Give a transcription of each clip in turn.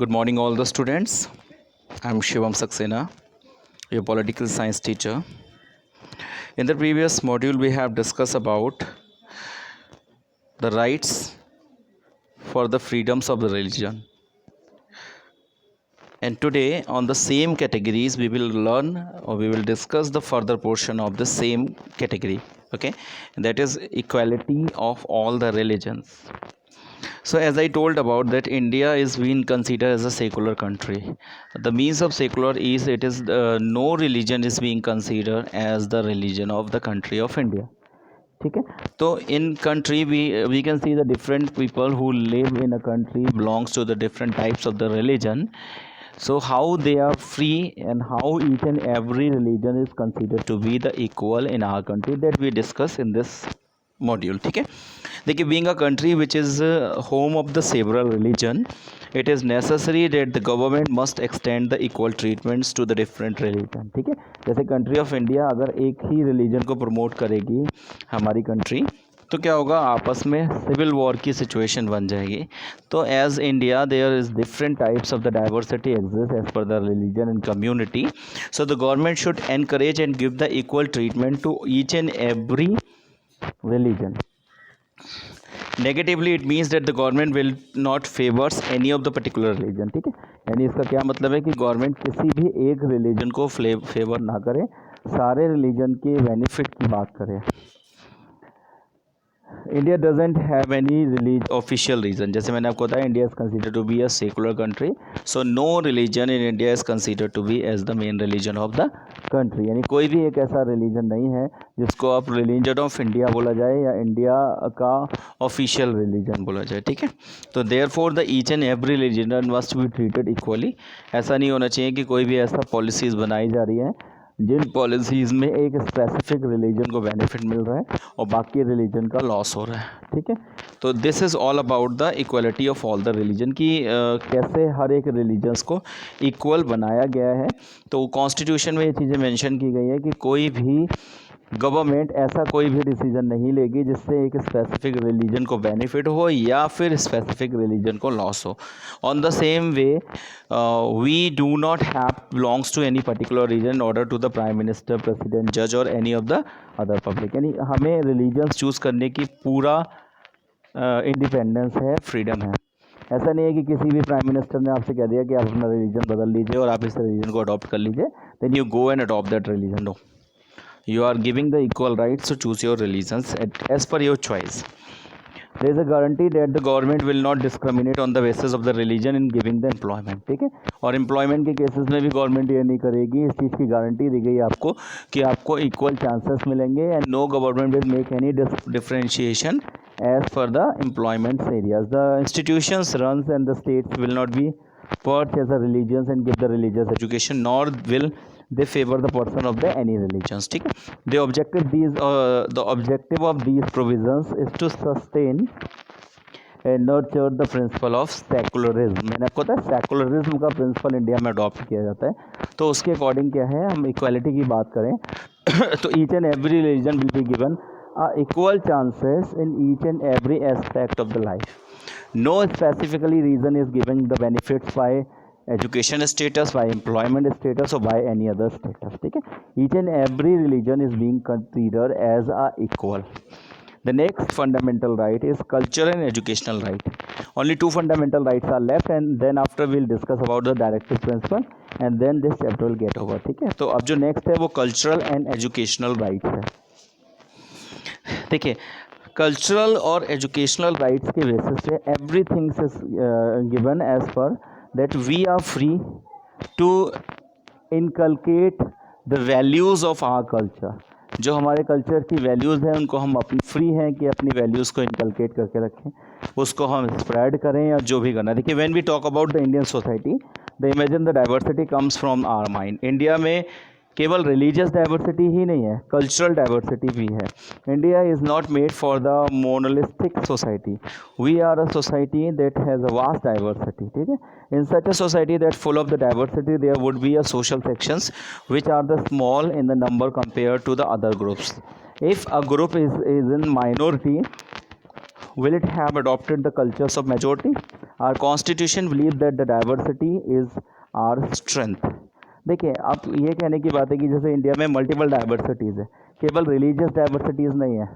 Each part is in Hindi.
Good morning, all the students. I'm Shivam Saxena, your political science teacher. In the previous module, we have discussed about the rights for the freedoms of the religion. And today, on the same categories, we will learn or we will discuss the further portion of the same category. Okay, and that is equality of all the religions. So as I told about that, India is being considered as a secular country. The means of secular is it is no religion is being considered as the religion of the country of India. ठीक है, तो in country we can see the different people who live in a country belongs to the different types of the religion. So how they are free and how each and every religion is considered to be the equal in our country, that we discuss in this module. ठीक है, देखिए, being a country which is home of the several religion, it is necessary that the government must extend the equal treatments to the different religion. ठीक है, जैसे कंट्री ऑफ इंडिया अगर एक ही रिलीजन को प्रमोट करेगी हमारी कंट्री, तो क्या होगा, आपस में सिविल वॉर की सिचुएशन बन जाएगी. तो as India there is different types of the diversity exist as per the religion and community. So the government should encourage and give the equal treatment to each and every religion. Negatively, it means that the government will not favors any of the particular religion. ठीक है, यानी इसका क्या मतलब है कि गवर्नमेंट किसी भी एक रिलीजन को फेवर ना करे, सारे रिलीजन के बेनिफिट की बात करे. India doesn't have any official region. जैसे मैंने आपको बताया, India is consider to be a secular country. So no religion in India is consider to be as the main religion of the country. यानी कोई भी एक ऐसा रिलीजन नहीं है जिसको आप रिलीजन ऑफ इंडिया बोला जाए या इंडिया का ऑफिशियल रिलीजन बोला जाए. ठीक है, तो therefore the each and every religion must be treated equally. ऐसा नहीं होना चाहिए कि कोई भी ऐसा पॉलिसीज़ बनाई जा रही है जिन पॉलिसीज़ में एक स्पेसिफिक रिलीजन को बेनिफिट मिल रहा है और बाकी रिलीजन का लॉस हो रहा है. ठीक है, तो this is all about the equality of all the religion की कैसे हर एक रिलीजन्स को इक्वल बनाया गया है. तो कॉन्स्टिट्यूशन में ये चीज़ें मेंशन की गई है कि कोई भी गवर्नमेंट ऐसा कोई भी डिसीजन नहीं लेगी जिससे एक स्पेसिफिक रिलीजन को बेनिफिट हो या फिर स्पेसिफिक रिलीजन को लॉस हो. On the same way we do not have belongs to any particular region in order to the prime minister, president, जज और any of the other public. यानी हमें रिलीजन्स चूज़ करने की पूरा इंडिपेंडेंस है, फ्रीडम है. ऐसा नहीं है कि किसी भी प्राइम मिनिस्टर ने आपसे कह दिया कि आप अपना रिलीजन बदल लीजिए और आप इस रिलीजन को अडॉप्ट कर लीजिए, then you go and adopt that religion. No, you are giving the equal rights to choose your religions as per your choice. There is a guarantee that the government will not discriminate on the basis of the religion in giving the employment. ठीक है, और एम्प्लॉयमेंट के केसेस में भी गवर्नमेंट ये नहीं करेगी. इस चीज़ की गारंटी दी गई आपको कि आपको इक्वल चांसेस मिलेंगे and no government will make any differentiation as per the employment areas. The institutions runs and the states will not be perch as a religions and give the religious education, nor will they favor the person of the any religions. ठीक है, the objective of these provisions is to sustain and nurture the principle of secularism. मैंने आपको बताया सेकुलरिज्म का प्रिंसिपल इंडिया में अडॉप्ट किया जाता है. तो उसके अकॉर्डिंग क्या है, हम इक्वालिटी की बात करें तो each and every religion will be given equal chances in each and every aspect of the life. No specifically reason is giving the benefits by education status, by employment status or by any other status. ठीक है, each and every religion is being considered as a equal. The next fundamental right is cultural and educational right. Only two fundamental rights are left and then after we'll discuss about the directive principle and then this chapter will get over. ठीक है, तो अब जो next है वो cultural and educational rights है. देखिए, कल्चरल और एजुकेशनल राइट्स के बेसिस पे everything is given as per that we are free to inculcate the values of our culture. जो हमारे कल्चर की वैल्यूज़ हैं उनको हम अपनी फ्री हैं कि अपनी वैल्यूज़ को इनकलकेट करके रखें, उसको हम स्प्रेड करें या जो भी करना. देखिए, when we talk about the Indian society, the imagine the diversity comes from our mind. India में केवल रिलीजियस डाइवर्सिटी ही नहीं है, कल्चरल डाइवर्सिटी भी है. India is not made for the monolithic society. We are a society that has a vast diversity. ठीक है, in such a society that full of the diversity there would be a social sections which are the small in the number compare to the other groups. If a group is in minority, will it have adopted the cultures of majority? Our constitution believe that the diversity is our strength. देखिए अब ये कहने की बात है कि जैसे इंडिया में मल्टीपल डाइवर्सिटीज़ है, केवल रिलीजियस डाइवर्सिटीज़ नहीं है,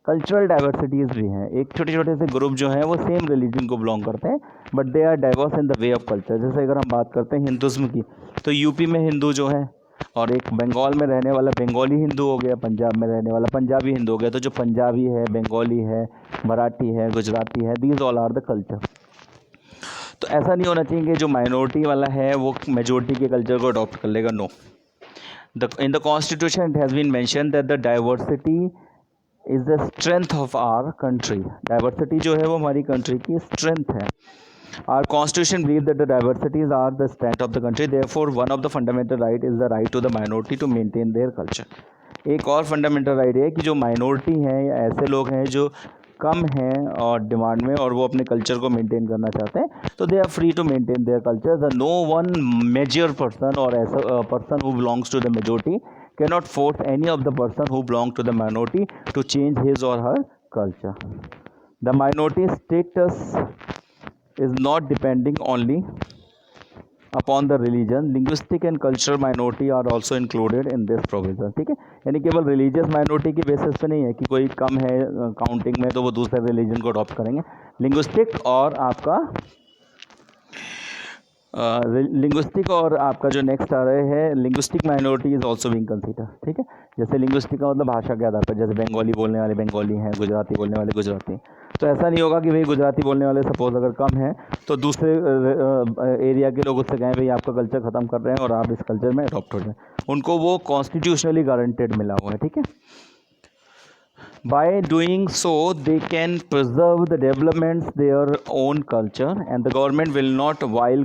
कल्चरल डाइवर्सिटीज़ भी हैं। एक छोटे छोटे से ग्रुप जो हैं वो सेम रिलीजन को बिलोंग करते हैं but they are diverse in the way of culture. जैसे अगर हम बात करते हैं हिंदुज़्म की, तो यूपी में हिंदू जो है, और एक बंगाल में रहने वाला बंगाली हिंदू हो गया, पंजाब में रहने वाला पंजाबी हिंदू हो गया। तो जो पंजाबी है, बंगाली है, मराठी है, गुजराती है, these all are the culture. तो ऐसा नहीं होना चाहिए कि जो माइनॉरिटी वाला है वो मेजोरिटी के कल्चर को अडॉप्ट कर लेगा। No, in the constitution it has been mention that the diversity is the strength of our country. Diversity जो है वो हमारी कंट्री की स्ट्रेंथ है। Our constitution believes that the diversities are the strength of the country. Therefore, one of the fundamental right is the right to the minority to maintain their culture. एक और फंडामेंटल राइट है कि जो माइनॉरिटी हैं या ऐसे लोग हैं जो कम हैं और डिमांड में और वो अपने कल्चर को मेंटेन करना चाहते हैं, तो they are free to maintain their culture. The no one major person और ऐसा person who belongs to the majority cannot force any of the person who belong to the minority to change his or her culture. The minority status is not depending only upon the religion. Linguistic and cultural minority are also included in this provision. ठीक है, यानी केवल रिलीजियस माइनॉरिटी की बेसिस पे नहीं है कि कोई कम है काउंटिंग में तो वो दूसरे रिलीजन को अडॉप्ट करेंगे। लिंग्विस्टिक और आपका लिंग्विस्टिक और आपका जो नेक्स्ट आ रहे हैं linguistic minority is also being consider. ठीक है, जैसे लिंग्विस्टिक का मतलब भाषा के आधार पर, जैसे बंगाली बोलने वाले बंगाली हैं, गुजराती बोलने वाले गुजराती। तो ऐसा नहीं होगा कि भाई गुजराती बोलने वाले सपोज अगर कम हैं तो दूसरे एरिया के लोग उससे कहें भाई आपका कल्चर ख़त्म कर रहे हैं और आप इस कल्चर में अडॉप्ट हो जाएं। उनको वो कॉन्स्टिट्यूशनली गारंटेड मिला हुआ है। ठीक है, by doing so they can preserve the developments their own culture, and the government will not, while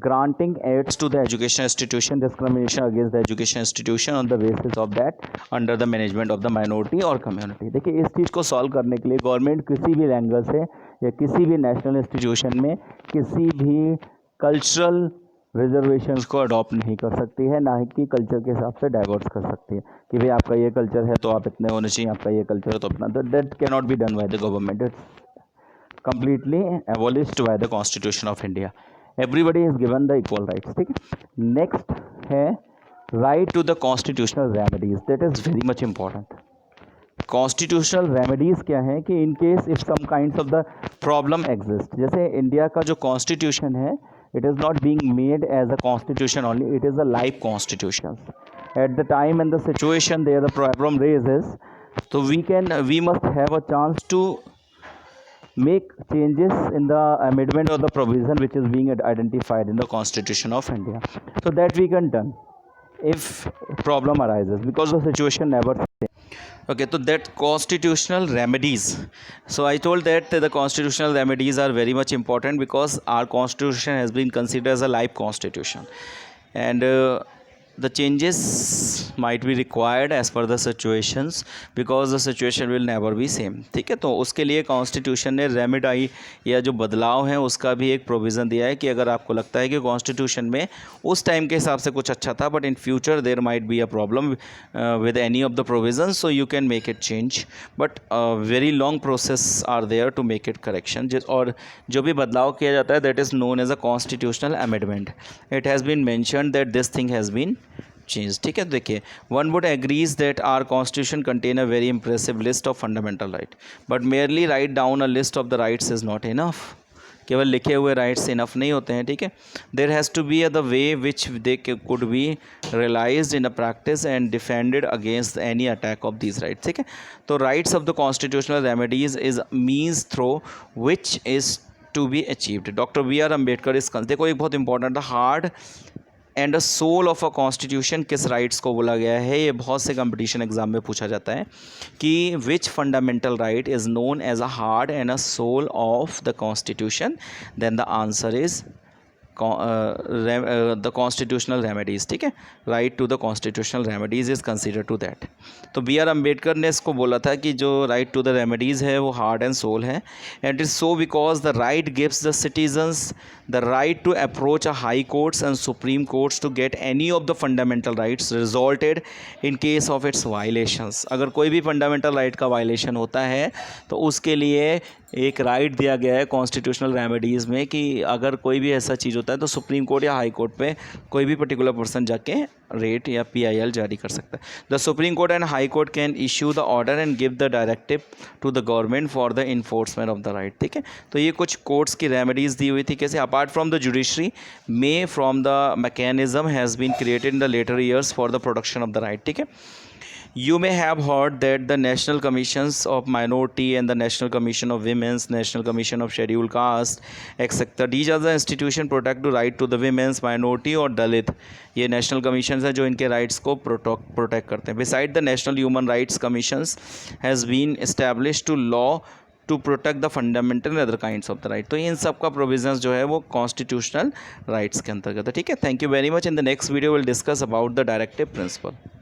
granting aids to the education institution, discrimination against the education institution on the basis of that under the management of the minority or community। देखिए इस चीज़ को सॉल्व करने के लिए गवर्नमेंट किसी भी एंगल से या किसी भी नेशनल इंस्टीट्यूशन में किसी भी कल्चरल रिजर्वेशंस को अडॉप्ट नहीं कर सकती है, ना ही कि कल्चर के हिसाब से डाइवर्स कर सकती है कि भाई आपका ये कल्चर है तो आप इतने होने चाहिए, आपका ये कल्चर है तो अपना। That can not be done by the government, it's completely abolished by the constitution of India. Everybody is given the equal rights. ठीक है, नेक्स्ट है right to the constitutional remedies. That is very much important. Constitutional remedies क्या है कि in case if some kinds of the problem exist, जैसे इंडिया का जो कॉन्स्टिट्यूशन है it is not being made as a constitution only, it is a live constitution. At the time and the situation there the problem raises, so we must have a chance to make changes in the amendment or the provision which is being identified in the Constitution of India, so that we can done if problem arises, because the situation never changes. Okay, so that constitutional remedies. So I told that the constitutional remedies are very much important because our constitution has been considered as a live constitution, and the changes might be required as per the situations because the situation will never be same। ठीक है, तो उसके लिए कॉन्स्टिट्यूशन ने रेमेडी या जो बदलाव हैं उसका भी एक प्रोविज़न दिया है कि अगर आपको लगता है कि कॉन्स्टिट्यूशन में उस टाइम के हिसाब से कुछ अच्छा था but in future there might be a problem with any of the provision, so you can make it change, but very long process are there to make it correction. और जो भी बदलाव किया जाता है that is known as a constitutional amendment. It has been mentioned that this thing has been change. ठीक है, देखिए one would agrees that our constitution contain a very impressive list of fundamental right, but merely write down a list of the rights is not enough. केवल लिखे हुए राइट्स इनफ नहीं होते हैं। ठीक है, there has to be the way which they could be realised in a practice and defended against any attack of these rights. ठीक है, तो rights of the constitutional remedies is means through which is to be achieved. Doctor B R Ambedkar इस देखो एक बहुत important heart and a soul of a constitution किस राइट्स को बोला गया है, ये बहुत से कंपटीशन एग्जाम में पूछा जाता है कि which fundamental right is known as a heart and a soul of the constitution, then the answer is the constitutional remedies. ठीक है, right to the constitutional remedies is consider to that. तो बी आर अम्बेडकर ने इसको बोला था कि जो राइट टू द रेमेडीज़ है वो हार्ट एंड सोल है, and is so because the right gives the citizens the right to approach a high courts and supreme courts to get any of the fundamental rights resulted in case of its violations. अगर कोई भी फंडामेंटल राइट का वायलेशन होता है तो उसके लिए एक राइट दिया गया है कॉन्स्टिट्यूशनल रेमेडीज़ में कि अगर कोई भी ऐसा चीज़ होता है तो सुप्रीम कोर्ट या हाई कोर्ट पे कोई भी पर्टिकुलर पर्सन जाके रेट या PIL जारी कर सकता है। The supreme court and high court can issue the order and give the directive to the government for the enforcement of the right. ठीक है, तो ये कुछ कोर्ट्स की रेमेडीज़ दी हुई थी कैसे, apart from the judiciary may from the mechanism has been created in the later years for the protection of the right. ठीक है, you may have heard that the National Commissions of Minority and the National Commission of Women's, National Commission of Scheduled Caste, etc. These are the institution protect the right to the women's, minority और दलित, ये नेशनल कमीशन है जो इनके राइट्स को प्रोटेक्ट करते हैं। Beside the national human rights commissions has been establish to law to protect the fundamental other kinds of the right. तो इन सब का प्रोविजंस जो है वो कॉन्स्टिट्यूशनल राइट्स के अंतर्गत है। ठीक है, thank you very much. In the next video will discuss about the directive principle.